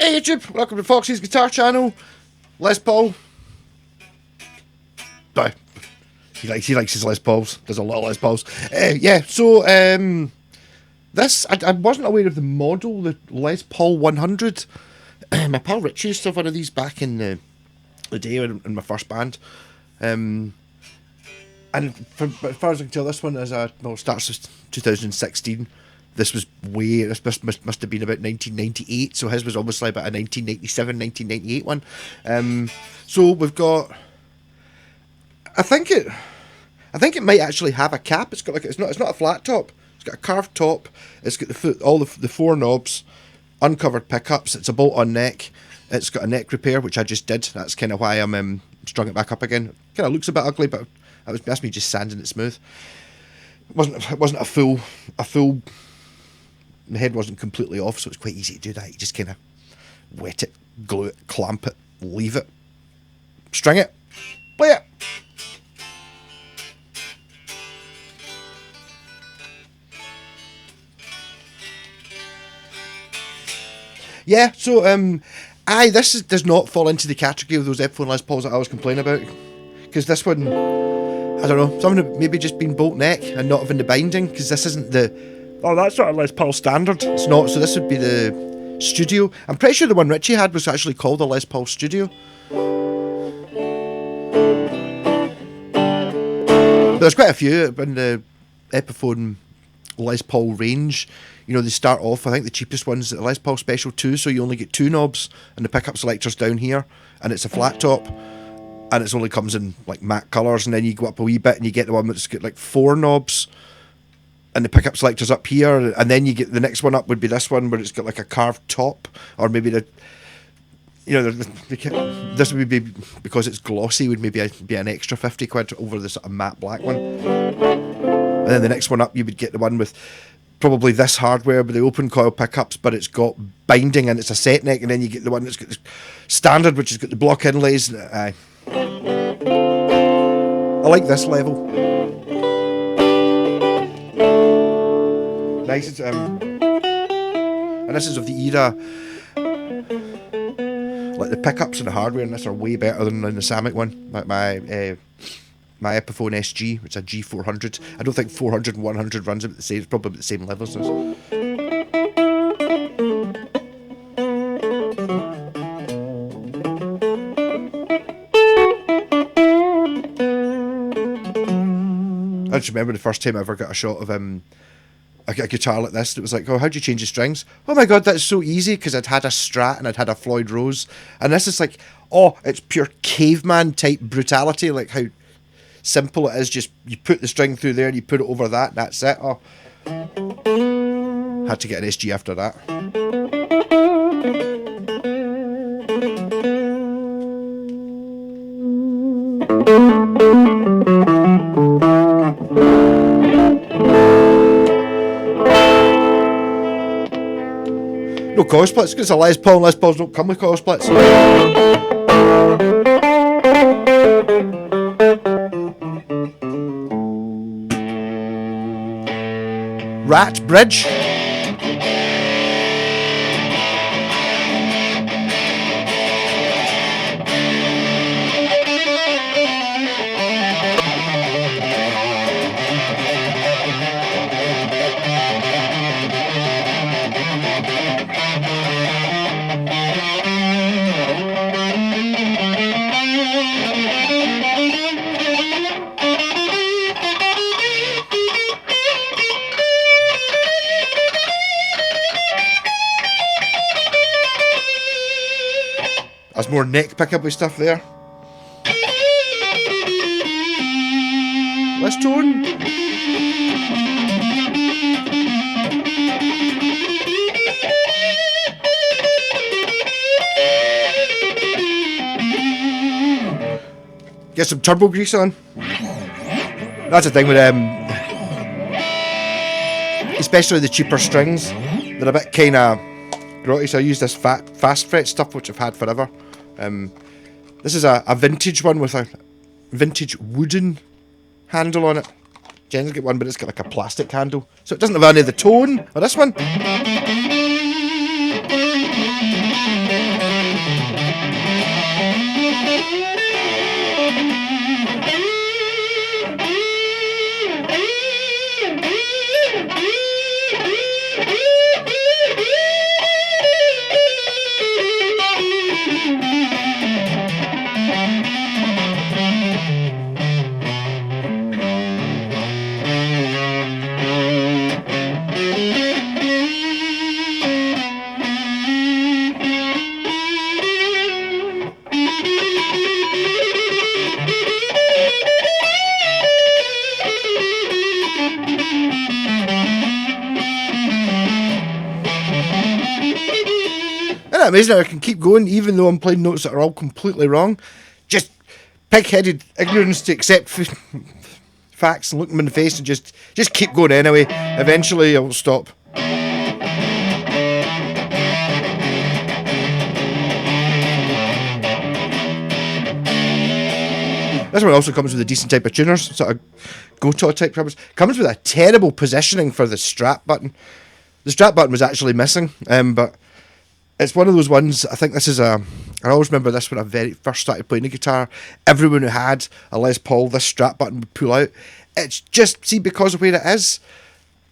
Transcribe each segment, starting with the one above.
Hey YouTube, welcome to Foxy's Guitar Channel. Les Paul. No, he likes his Les Pauls. There's a lot of Les Pauls. This I wasn't aware of the model, the Les Paul 100. My pal Richie used to have one of these back in the day in my first band. And as far as I can tell, this one starts as 2016. This was this must have been about 1998, so his was obviously about a 1997, 1998 one. So we've got, I think it might actually have a cap. It's got it's not a flat top. It's got a carved top. It's got the four knobs, uncovered pickups. It's a bolt-on neck. It's got a neck repair, which I just did. That's kind of why I'm strung it back up again. Kind of looks a bit ugly, but that's me just sanding it smooth. It wasn't a full. The head wasn't completely off, so it's quite easy to do that. You just kind of wet it, glue it, clamp it, leave it, string it, play it. Yeah, so this does not fall into the category of those epiphone Les Pauls that I was complaining about, because this one, I don't know, some of them maybe just been bolt neck and not having the binding, because this isn't that's not a Les Paul standard. It's not, so this would be the Studio. I'm pretty sure the one Richie had was actually called a Les Paul Studio. But there's quite a few in the Epiphone Les Paul range. You know, they start off, I think the cheapest one's the Les Paul Special 2, so you only get two knobs, and the pickup selector's down here, and it's a flat top, and it only comes in like matte colours, and then you go up a wee bit and you get the one that's got like four knobs, and the pickup selector's up here, and then you get the next one up would be this one where it's got like a carved top, or maybe this would be, because it's glossy, would maybe be an extra 50 quid over the sort of matte black one. And then the next one up you would get the one with probably this hardware with the open coil pickups, but it's got binding and it's a set neck, and then you get the one that's got the standard, which has got the block inlays. I like this level. Nice. And this is of the era. Like the pickups and the hardware in this are way better than in the Samick one. My Epiphone SG, which is a G400. I don't think 400 and 100 runs about the same. It's probably about the same level as this. I just remember the first time I ever got a shot of a guitar like this. It was like, oh, how'd you change the strings? Oh my god, that's so easy, because I'd had a Strat and I'd had a Floyd Rose, and this is like, oh, it's pure caveman type brutality, like how simple it is. Just you put the string through there, you put it over that, and that's it. Oh, had to get an SG after that. No coil splits, because it's a Les Paul, and Les Pauls don't come with coil splits. Rat Bridge. There's more neck pickup stuff there. Let's tone. Get some turbo grease on. That's the thing with especially the cheaper strings. They're a bit kind of grotty, so I use this fast fret stuff, which I've had forever. This is a vintage one with a vintage wooden handle on it. Generally get one, but it's got like a plastic handle, so it doesn't have any of the tone of this one. that amazing how I can keep going even though I'm playing notes that are all completely wrong? Just pig-headed ignorance to accept facts and look them in the face and just keep going anyway. Eventually I'll stop. This one also comes with a decent type of tuners, sort of go-to type drummers. Comes with a terrible positioning for the strap button. The strap button was actually missing, but it's one of those ones. I think this is I always remember this when I very first started playing the guitar. Everyone who had a Les Paul, this strap button would pull out. It's just, see, because of where it is,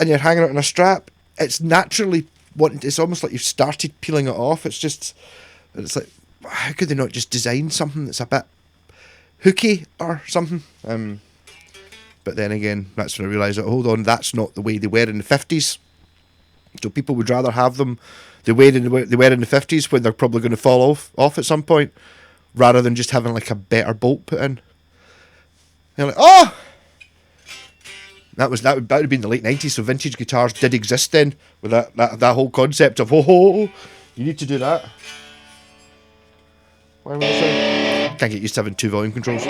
and you're hanging it on a strap, it's naturally it's almost like you've started peeling it off. It's like, how could they not just design something that's a bit hooky or something? But then again, that's when I realised that, hold on, that's not the way they were in the 50s. So people would rather have them the way they were in the 50s, when they're probably going to fall off at some point, rather than just having like a better bolt put in. You're like, oh! That would have been the late 90s, so vintage guitars did exist then, with that whole concept of, you need to do that. Why was it? Can't get used to having 2 volume controls.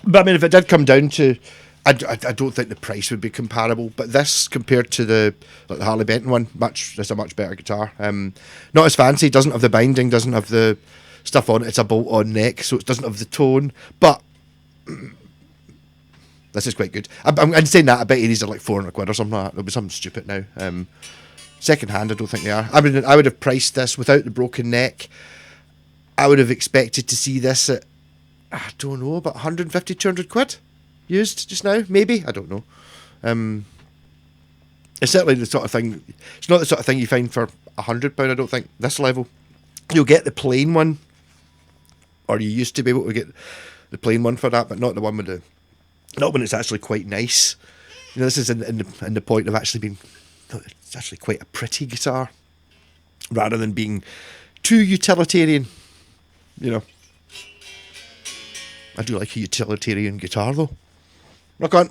But I mean, if it did come down to, I don't think the price would be comparable. But this, compared to the Harley Benton one, it's a much better guitar. Not as fancy. Doesn't have the binding. Doesn't have the stuff on it. It's a bolt-on neck, so it doesn't have the tone. But this is quite good. I'm saying that. I bet these are like £400 or something like that. There'll be something stupid now. Second hand, I don't think they are. I mean, I would have priced this without the broken neck. I would have expected to see this at, I don't know, about 150, 200 quid used just now, maybe. I don't know. It's certainly the sort of thing. It's not the sort of thing you find for £100. I don't think this level. You'll get the plain one, or you used to be able to get the plain one for that, but not the one with not when it's actually quite nice. You know, this is in the point of actually being. It's actually quite a pretty guitar, rather than being too utilitarian. You know. I do like a utilitarian guitar though. Rock on.